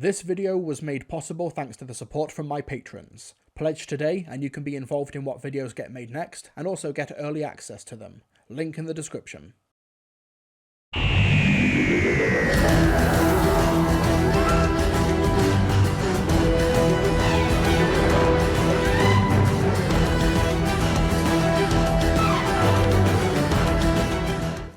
This video was made possible thanks to the support from my patrons. Pledge today and you can be involved in what videos get made next, and also get early access to them. Link in the description.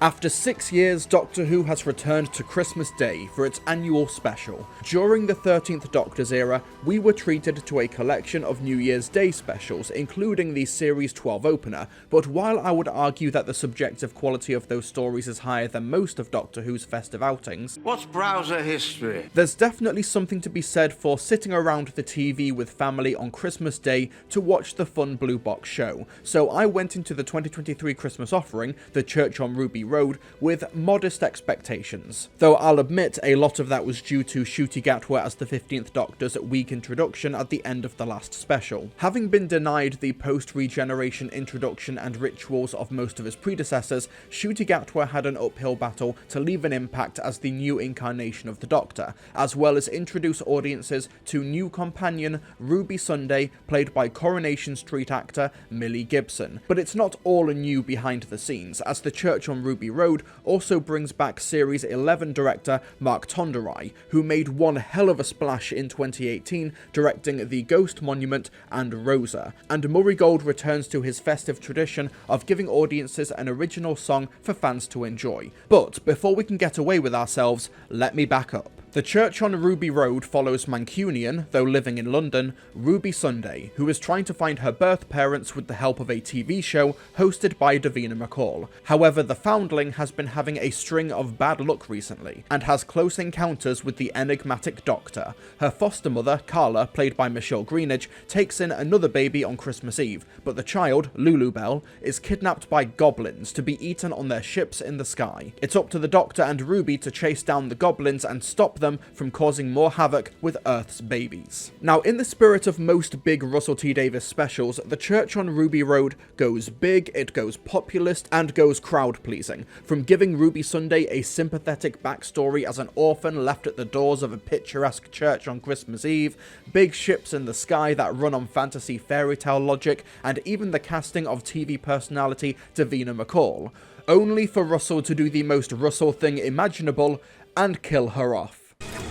After 6 years, Doctor Who has returned to Christmas Day for its annual special. During the 13th Doctor's era, we were treated to a collection of New Year's Day specials, including the Series 12 opener, but while I would argue that the subjective quality of those stories is higher than most of Doctor Who's festive outings, what's browser history? There's definitely something to be said for sitting around the TV with family on Christmas Day to watch the fun Blue Box show. So I went into the 2023 Christmas offering, The Church on Ruby Road, with modest expectations. Though I'll admit a lot of that was due to Ncuti Gatwa as the 15th Doctor's weak introduction at the end of the last special. Having been denied the post-regeneration introduction and rituals of most of his predecessors, Ncuti Gatwa had an uphill battle to leave an impact as the new incarnation of the Doctor, as well as introduce audiences to new companion Ruby Sunday, played by Coronation Street actor Millie Gibson. But it's not all new behind the scenes, as The Church on Ruby Road also brings back Series 11 director Mark Tonderai, who made one hell of a splash in 2018 directing The Ghost Monument and Rosa, and Murray Gold returns to his festive tradition of giving audiences an original song for fans to enjoy. But before we can get away with ourselves, let me back up. The Church on Ruby Road follows Mancunian, though living in London, Ruby Sunday, who is trying to find her birth parents with the help of a TV show hosted by Davina McCall. However, the foundling has been having a string of bad luck recently, and has close encounters with the enigmatic Doctor. Her foster mother, Carla, played by Michelle Greenidge, takes in another baby on Christmas Eve, but the child, Lulu Bell, is kidnapped by goblins to be eaten on their ships in the sky. It's up to the Doctor and Ruby to chase down the goblins and stop them from causing more havoc with Earth's babies. Now, in the spirit of most big Russell T Davies specials, The Church on Ruby Road goes big, it goes populist, and goes crowd-pleasing, from giving Ruby Sunday a sympathetic backstory as an orphan left at the doors of a picturesque church on Christmas Eve, big ships in the sky that run on fantasy fairy tale logic, and even the casting of TV personality Davina McCall, only for Russell to do the most Russell thing imaginable and kill her off.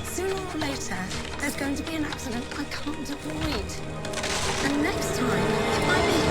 Sooner or later, there's going to be an accident I can't avoid. And next time, it might be...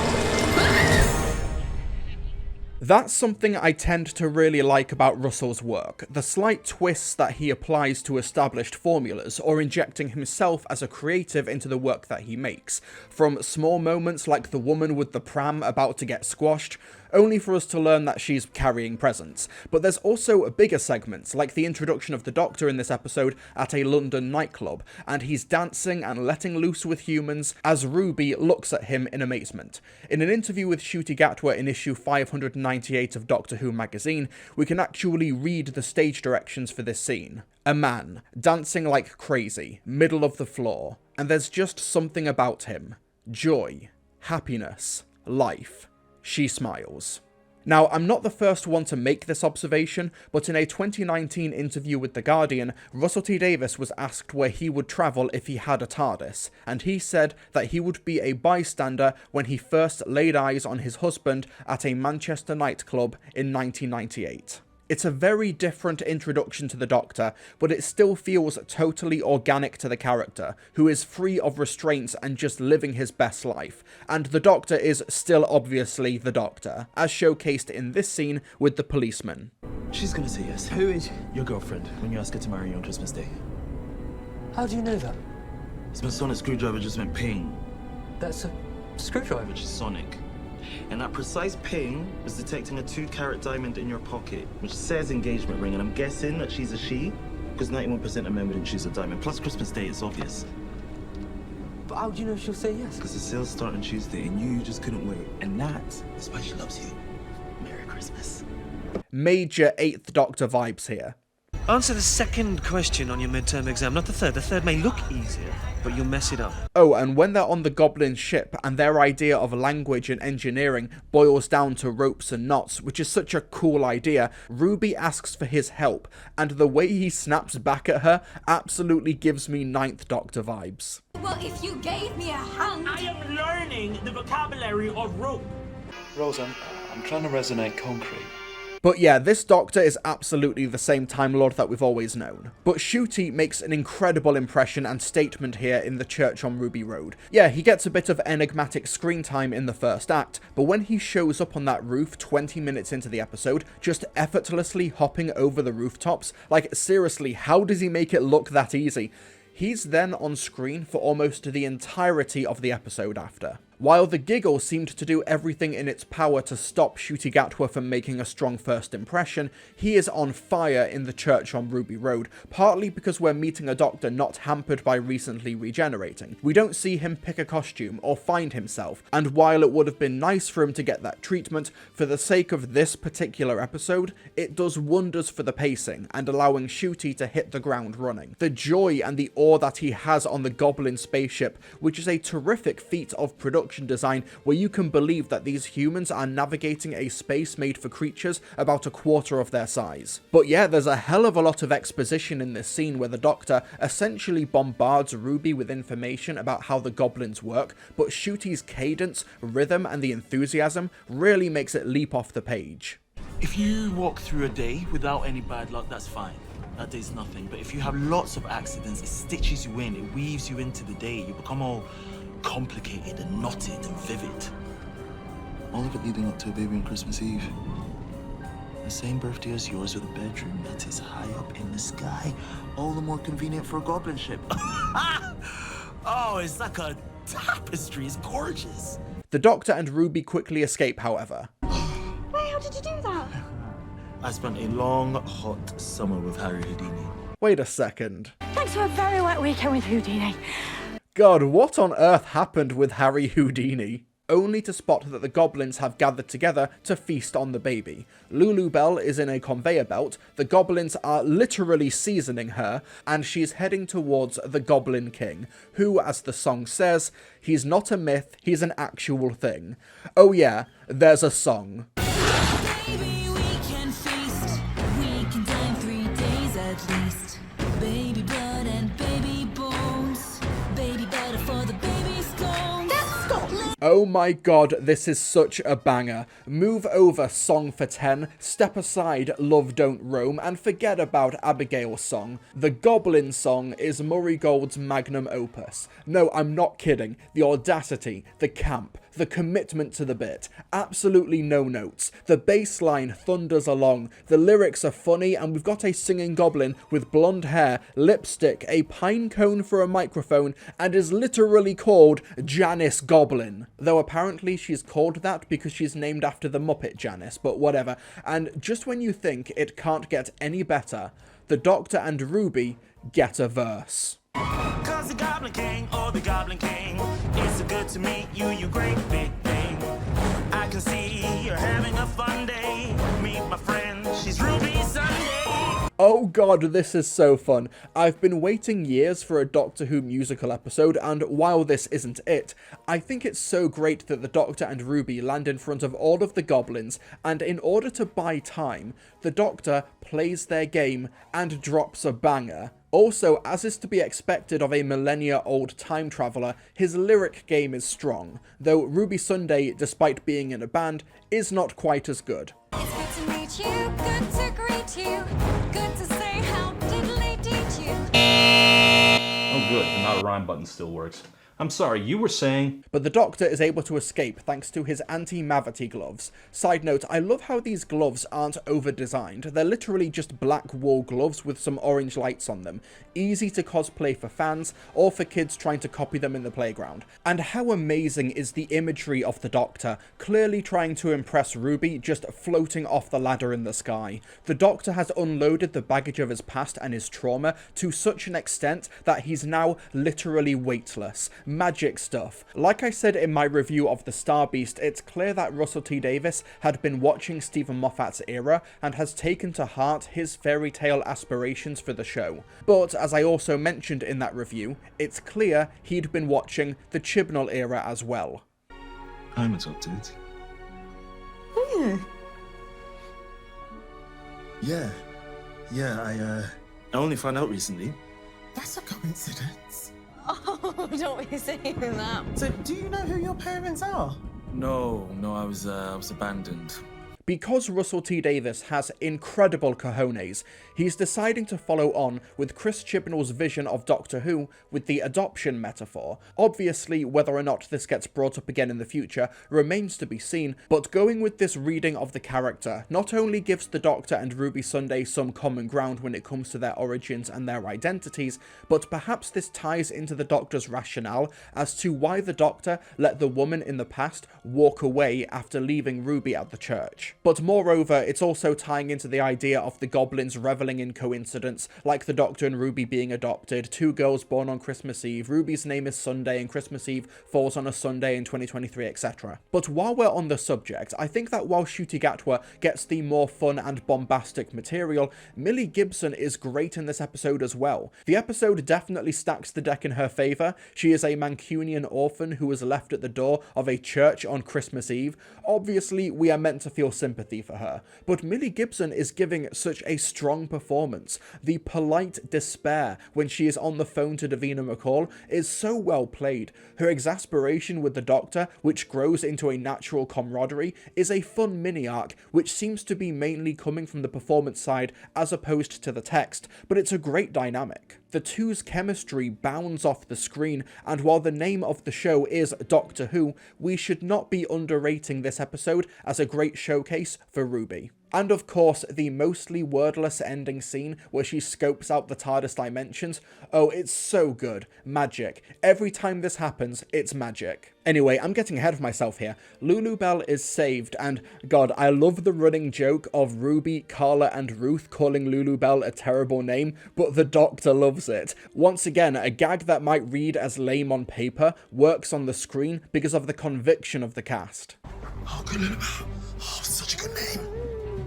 That's something I tend to really like about Russell's work, the slight twists that he applies to established formulas, or injecting himself as a creative into the work that he makes, from small moments like the woman with the pram about to get squashed, only for us to learn that she's carrying presents. But there's also bigger segments, like the introduction of the Doctor in this episode at a London nightclub, and he's dancing and letting loose with humans as Ruby looks at him in amazement. In an interview with Ncuti Gatwa in issue 598 of Doctor Who magazine, we can actually read the stage directions for this scene. A man, dancing like crazy, middle of the floor, and there's just something about him. Joy, happiness, life. She smiles. Now, I'm not the first one to make this observation, but in a 2019 interview with The Guardian, Russell T Davies was asked where he would travel if he had a TARDIS, and he said that he would be a bystander when he first laid eyes on his husband at a Manchester nightclub in 1998. It's a very different introduction to the Doctor, but it still feels totally organic to the character, who is free of restraints and just living his best life. And the Doctor is still obviously the Doctor, as showcased in this scene with the policeman. She's gonna say yes. Who is your girlfriend when you ask her to marry you on Christmas Day? How do you know that? It's my sonic screwdriver just went ping, That's a screwdriver. which is sonic. And that precise ping was detecting a 2-carat diamond in your pocket, which says engagement ring, and I'm guessing that she's a she, because 91% of men wouldn't choose a diamond. Plus Christmas Day, it's obvious. But how do you know she'll say yes? Because the sales start on Tuesday, and you just couldn't wait. And that's why she loves you. Merry Christmas. Major 8th Doctor vibes here. Answer the second question on your midterm exam, not the third. The third may look easier, but you'll mess it up. Oh, and when they're on the Goblin ship and their idea of language and engineering boils down to ropes and knots, which is such a cool idea, Ruby asks for his help, and the way he snaps back at her absolutely gives me Ninth Doctor vibes. Well, if you gave me a hand... I am learning the vocabulary of rope. Rose, I'm trying to resonate concrete. But yeah, this Doctor is absolutely the same Time Lord that we've always known. But Ncuti makes an incredible impression and statement here in the church on Ruby Road. Yeah, he gets a bit of enigmatic screen time in the first act, but when he shows up on that roof 20 minutes into the episode, just effortlessly hopping over the rooftops, like seriously, how does he make it look that easy? He's then on screen for almost the entirety of the episode after. While the giggle seemed to do everything in its power to stop Ncuti Gatwa from making a strong first impression, he is on fire in the church on Ruby Road, partly because we're meeting a Doctor not hampered by recently regenerating. We don't see him pick a costume or find himself, and while it would have been nice for him to get that treatment, for the sake of this particular episode, it does wonders for the pacing and allowing Ncuti to hit the ground running. The joy and the awe that he has on the Goblin spaceship, which is a terrific feat of production design where you can believe that these humans are navigating a space made for creatures about a quarter of their size. But yeah, there's a hell of a lot of exposition in this scene where the Doctor essentially bombards Ruby with information about how the Goblins work, but Ncuti's cadence, rhythm, and the enthusiasm really makes it leap off the page. If you walk through a day without any bad luck, that's fine. That day's nothing. But if you have lots of accidents, it stitches you in, it weaves you into the day. You become all complicated and knotted and vivid. All of it leading up to a baby on Christmas Eve. The same birthday as yours with a bedroom that is high up in the sky. All the more convenient for a goblin ship. Oh, it's like a tapestry. It's gorgeous. The Doctor and Ruby quickly escape, however. Wait, how did you do that? I spent a long, hot summer with Harry Houdini. Wait a second. Thanks for a very wet weekend with Houdini. God, what on earth happened with Harry Houdini? Only to spot that the Goblins have gathered together to feast on the baby. Lulu Bell is in a conveyor belt, the Goblins are literally seasoning her, and she's heading towards the Goblin King, who, as the song says, he's not a myth, he's an actual thing. Oh yeah, there's a song. Baby, we can feast. We can dine 3 days at least. Baby blood and baby bones. Baby better for the baby stones. That's Scotland. Oh my god, this is such a banger. Move over Song for 10, step aside Love Don't Roam, and forget about Abigail's song. The Goblin song is Murray Gold's magnum opus. No, I'm not kidding. The audacity, the camp, the commitment to the bit. Absolutely no notes. The bass line thunders along. The lyrics are funny, and we've got a singing goblin with blonde hair, lipstick, a pine cone for a microphone, and is literally called Janice Goblin. Though apparently she's called that because she's named after the Muppet Janice, but whatever. And just when you think it can't get any better, the Doctor and Ruby get a verse. Cause the Goblin King, oh the Goblin King, it's so good to meet you, you great big thing. I can see you're having a fun day. Meet my friend, she's Ruby Sunday. Oh god, this is so fun. I've been waiting years for a Doctor Who musical episode, and while this isn't it, I think it's so great that the Doctor and Ruby land in front of all of the Goblins, and in order to buy time, the Doctor plays their game and drops a banger. Also, as is to be expected of a millennia-old time traveller, his lyric game is strong, though Ruby Sunday, despite being in a band, is not quite as good. It's good to meet you, good to greet you, good to say how diddly teach you. Oh good, the not a rhyme button still works. I'm sorry, you were saying... But the Doctor is able to escape thanks to his anti-mavity gloves. Side note, I love how these gloves aren't over-designed. They're literally just black wool gloves with some orange lights on them. Easy to cosplay for fans, or for kids trying to copy them in the playground. And how amazing is the imagery of the Doctor, clearly trying to impress Ruby, just floating off the ladder in the sky. The Doctor has unloaded the baggage of his past and his trauma to such an extent that he's now literally weightless. magic stuff. Like I said in my review of The Star Beast, it's clear that Russell T Davies had been watching Stephen Moffat's era and has taken to heart his fairy tale aspirations for the show. But as I also mentioned in that review, it's clear he'd been watching the Chibnall era as well. I'm adopted. Yeah, I only found out recently. That's a coincidence. Oh, don't be saying that. So, do you know who your parents are? No, I was abandoned. Because Russell T Davies has incredible cojones, he's deciding to follow on with Chris Chibnall's vision of Doctor Who with the adoption metaphor. Obviously, whether or not this gets brought up again in the future remains to be seen, but going with this reading of the character not only gives the Doctor and Ruby Sunday some common ground when it comes to their origins and their identities, but perhaps this ties into the Doctor's rationale as to why the Doctor let the woman in the past walk away after leaving Ruby at the church. But moreover, it's also tying into the idea of the goblins reveling in coincidence, like the Doctor and Ruby being adopted, two girls born on Christmas Eve, Ruby's name is Sunday and Christmas Eve falls on a Sunday in 2023, etc. But while we're on the subject, I think that while Ncuti Gatwa gets the more fun and bombastic material, Millie Gibson is great in this episode as well. The episode definitely stacks the deck in her favour. She is a Mancunian orphan who was left at the door of a church on Christmas Eve. Obviously, we are meant to feel sympathy for her, but Millie Gibson is giving such a strong performance. The polite despair when she is on the phone to Davina McCall is so well played. Her exasperation with the Doctor, which grows into a natural camaraderie, is a fun mini-arc which seems to be mainly coming from the performance side as opposed to the text, but it's a great dynamic. The two's chemistry bounds off the screen, and while the name of the show is Doctor Who, we should not be underrating this episode as a great showcase for Ruby. And of course, the mostly wordless ending scene where she scopes out the TARDIS dimensions. Oh, it's so good. Magic. Every time this happens, it's magic. Anyway, I'm getting ahead of myself here. Lulu Bell is saved, and God, I love the running joke of Ruby, Carla, and Ruth calling Lulu Bell a terrible name, but the Doctor loves it. Once again, a gag that might read as lame on paper works on the screen because of the conviction of the cast. Oh, good Lulu Bell. Oh, such a good name.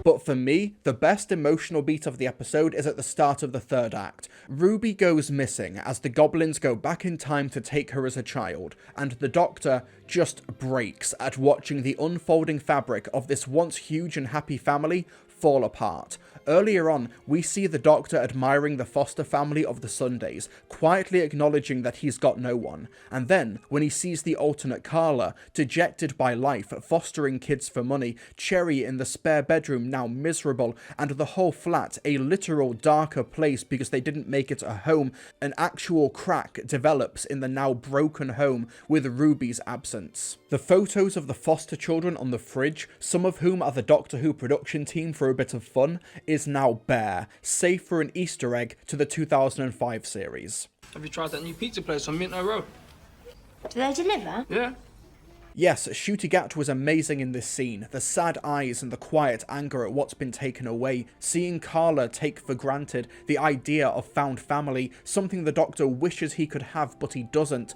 But for me, the best emotional beat of the episode is at the start of the third act. Ruby goes missing as the goblins go back in time to take her as a child, and the Doctor just breaks at watching the unfolding fabric of this once huge and happy family fall apart. Earlier on, we see the Doctor admiring the foster family of the Sundays, quietly acknowledging that he's got no one, and then, when he sees the alternate Carla, dejected by life, fostering kids for money, Cherry in the spare bedroom now miserable, and the whole flat a literal darker place because they didn't make it a home, an actual crack develops in the now broken home with Ruby's absence. The photos of the foster children on the fridge, some of whom are the Doctor Who production team for a bit of fun, is now bare, save for an Easter egg to the 2005 series. Have you tried that new pizza place on Minto Road? Do they deliver? Yeah. Yes, Ncuti Gatwa was amazing in this scene, the sad eyes and the quiet anger at what's been taken away, seeing Carla take for granted the idea of found family, something the Doctor wishes he could have but he doesn't.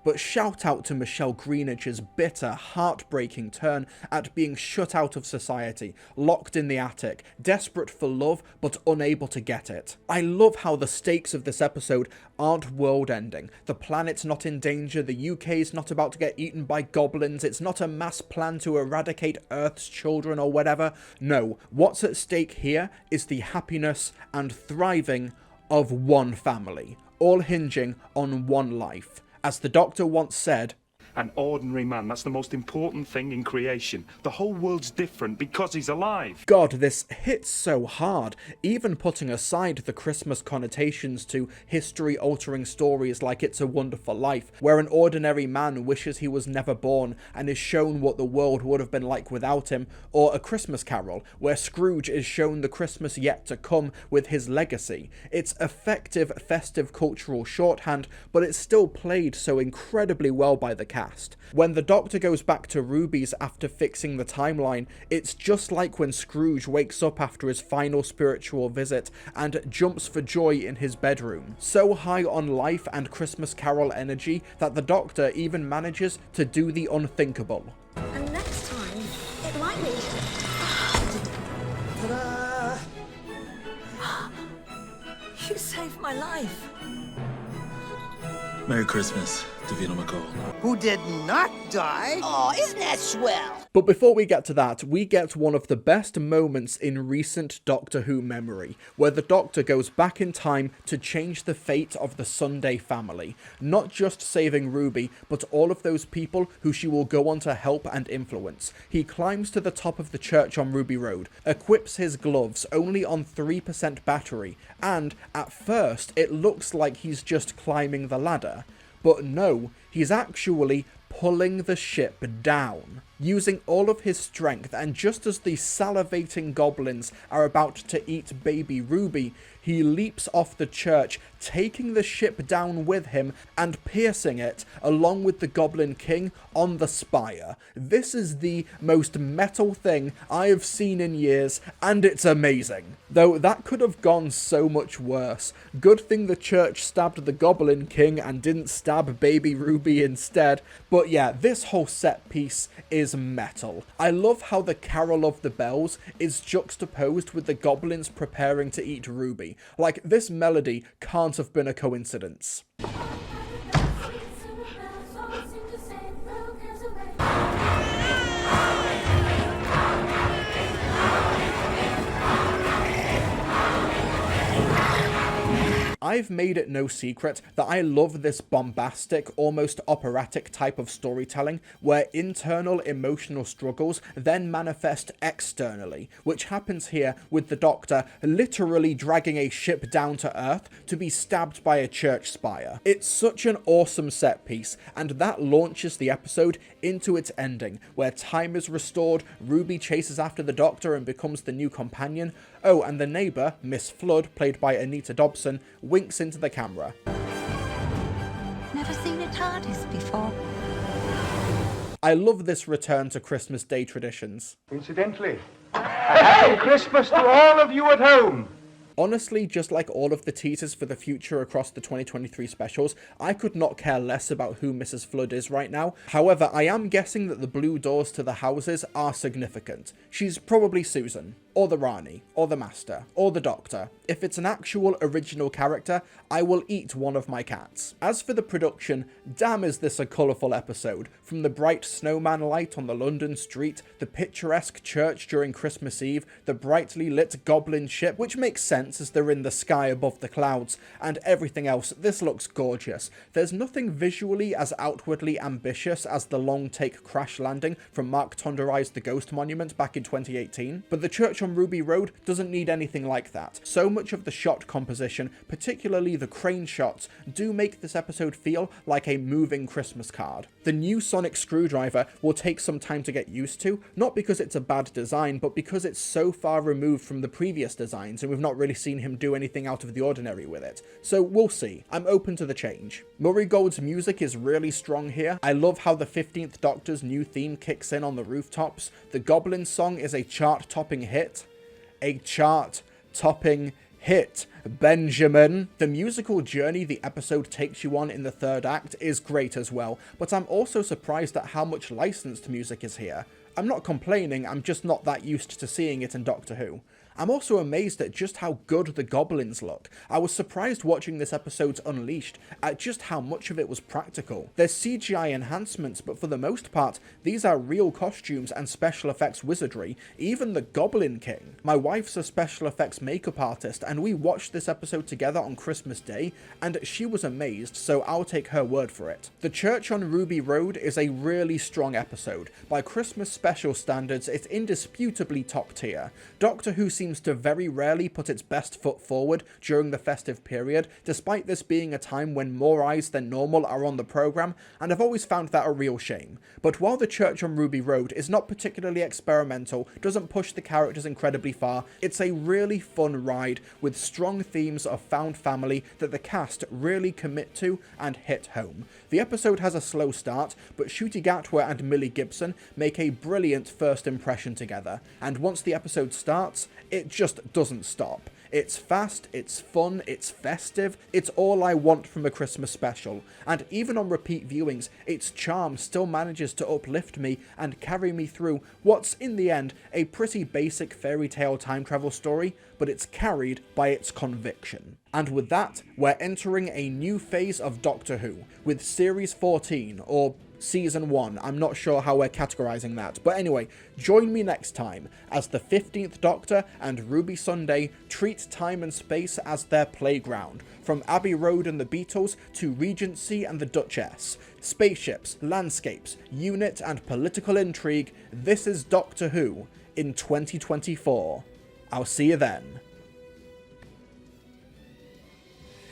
But shout out to Michelle Greenidge's bitter, heartbreaking turn at being shut out of society, locked in the attic, desperate for love but unable to get it. I love how the stakes of this episode aren't world-ending. The planet's not in danger, the UK's not about to get eaten by goblins, it's not a mass plan to eradicate Earth's children or whatever. No, what's at stake here is the happiness and thriving of one family, all hinging on one life. As the Doctor once said, an ordinary man, that's the most important thing in creation. The whole world's different because he's alive. God, this hits so hard, even putting aside the Christmas connotations to history-altering stories like It's a Wonderful Life, where an ordinary man wishes he was never born and is shown what the world would have been like without him, or A Christmas Carol, where Scrooge is shown the Christmas yet to come with his legacy. It's effective, festive cultural shorthand, but it's still played so incredibly well by the cast. cast. When the Doctor goes back to Ruby's after fixing the timeline, it's just like when Scrooge wakes up after his final spiritual visit and jumps for joy in his bedroom. So high on life and Christmas Carol energy that the Doctor even manages to do the unthinkable. And next time, it might be. Ta-da! You saved my life. Merry Christmas, Davina McCall. Who did not die? Oh, isn't that swell? But before we get to that, we get one of the best moments in recent Doctor Who memory, where the Doctor goes back in time to change the fate of the Sunday family, not just saving Ruby, but all of those people who she will go on to help and influence. He climbs to the top of the church on Ruby Road, equips his gloves only on 3% battery, and at first it looks like he's just climbing the ladder. But no, he's actually pulling the ship down, using all of his strength, and just as the salivating goblins are about to eat baby Ruby, he leaps off the church, taking the ship down with him and piercing it along with the Goblin King on the spire. This is the most metal thing I have seen in years, and it's amazing. Though that could have gone so much worse. Good thing the church stabbed the Goblin King and didn't stab baby Ruby instead. But yeah, this whole set piece is metal. I love how the Carol of the Bells is juxtaposed with the goblins preparing to eat Ruby. Like, this melody can't have been a coincidence. I've made it no secret that I love this bombastic, almost operatic type of storytelling where internal emotional struggles then manifest externally, which happens here with the Doctor literally dragging a ship down to Earth to be stabbed by a church spire. It's such an awesome set piece, and that launches the episode into its ending, where time is restored, Ruby chases after the Doctor and becomes the new companion. Oh, and the neighbour, Miss Flood, played by Anita Dobson, winks into the camera. Never seen a TARDIS before. I love this return to Christmas Day traditions. Incidentally, a happy Christmas to all of you at home. Honestly, just like all of the teasers for the future across the 2023 specials, I could not care less about who Mrs. Flood is right now. However, I am guessing that the blue doors to the houses are significant. She's probably Susan, or the Rani, or the Master, or the Doctor. If it's an actual original character, I will eat one of my cats. As for the production, damn is this a colourful episode. From the bright snowman light on the London street, the picturesque church during Christmas Eve, the brightly lit goblin ship, which makes sense as they're in the sky above the clouds, and everything else, this looks gorgeous. There's nothing visually as outwardly ambitious as the long take crash landing from Mark Tonderai's The Ghost Monument back in 2018, but the church on Ruby Road doesn't need anything like that. So much of the shot composition, particularly the crane shots, do make this episode feel like a moving Christmas card. The new sonic screwdriver will take some time to get used to, not because it's a bad design, but because it's so far removed from the previous designs and we've not really seen him do anything out of the ordinary with it. So we'll see. I'm open to the change. Murray Gold's music is really strong here. I love how the 15th Doctor's new theme kicks in on the rooftops. The Goblin song is a chart-topping hit. A chart-topping hit, Benjamin. The musical journey the episode takes you on in the third act is great as well, but I'm also surprised at how much licensed music is here. I'm not complaining, I'm just not that used to seeing it in Doctor Who. I'm also amazed at just how good the goblins look. I was surprised watching this episode's Unleashed at just how much of it was practical. There's CGI enhancements, but for the most part, these are real costumes and special effects wizardry, even the Goblin King. My wife's a special effects makeup artist, and we watched this episode together on Christmas Day, and she was amazed, so I'll take her word for it. The Church on Ruby Road is a really strong episode. By Christmas special standards, it's indisputably top tier. Doctor Who seems seems to very rarely put its best foot forward during the festive period, despite this being a time when more eyes than normal are on the programme, and I've always found that a real shame. But while The Church on Ruby Road is not particularly experimental, doesn't push the characters incredibly far, it's a really fun ride with strong themes of found family that the cast really commit to and hit home. The episode has a slow start, but Ncuti Gatwa and Millie Gibson make a brilliant first impression together, and once the episode starts, it just doesn't stop. It's fast, it's fun, it's festive, it's all I want from a Christmas special, and even on repeat viewings, its charm still manages to uplift me and carry me through what's, in the end, a pretty basic fairy tale time travel story, but it's carried by its conviction. And with that, we're entering a new phase of Doctor Who, with Series 14, or Season 1, I'm not sure how we're categorising that, but anyway, join me next time as the 15th Doctor and Ruby Sunday treat time and space as their playground, from Abbey Road and the Beatles to Regency and the Duchess. Spaceships, landscapes, unit and political intrigue, this is Doctor Who in 2024. I'll see you then.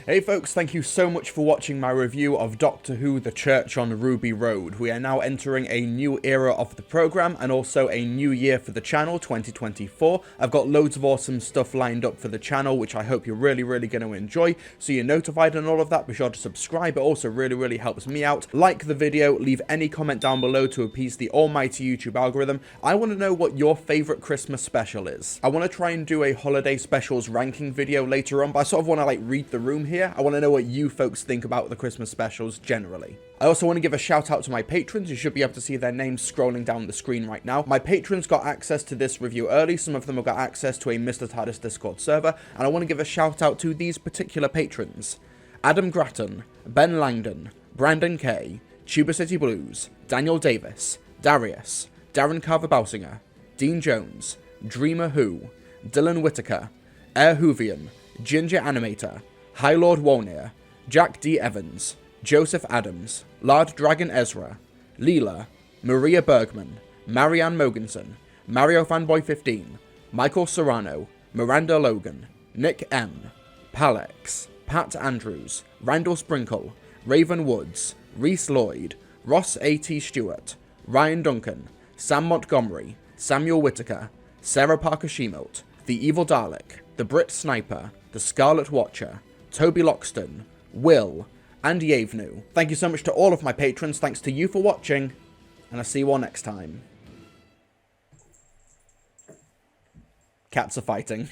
Hey folks, thank you so much for watching my review of Doctor Who The Church on Ruby Road. We are now entering a new era of the programme and also a new year for the channel, 2024. I've got loads of awesome stuff lined up for the channel, which I hope you're really going to enjoy. So you're notified and all of that, be sure to subscribe. It also really helps me out. Like the video, leave any comment down below to appease the almighty YouTube algorithm. I want to know what your favourite Christmas special is. I want to try and do a holiday specials ranking video later on, but I sort of want to read the room here. I want to know what you folks think about the Christmas specials generally. I also want to give a shout out to my patrons. You should be able to see their names scrolling down the screen right now. My patrons got access to this review early. Some of them have got access to a Mr. TARDIS Discord server. And I want to give a shout out to these particular patrons: Adam Gratton, Ben Langdon, Brandon Kay, Tuba City Blues, Daniel Davis, Darius, Darren Carver-Bausinger, Dean Jones, Dreamer Who, Dylan Whitaker, Air Hoovian, Ginger Animator, High Lord Wolnir, Jack D. Evans, Joseph Adams, Lard Dragon Ezra, Leela, Maria Bergman, Marianne Mogensen, Mario Fanboy 15, Michael Serrano, Miranda Logan, Nick M, Palex, Pat Andrews, Randall Sprinkle, Raven Woods, Reese Lloyd, Ross A.T. Stewart, Ryan Duncan, Sam Montgomery, Samuel Whitaker, Sarah Parker Shemalt, The Evil Dalek, The Brit Sniper, The Scarlet Watcher, Toby Loxton, Will, and Yavenu. Thank you so much to all of my patrons, thanks to you for watching, and I'll see you all next time. Cats are fighting.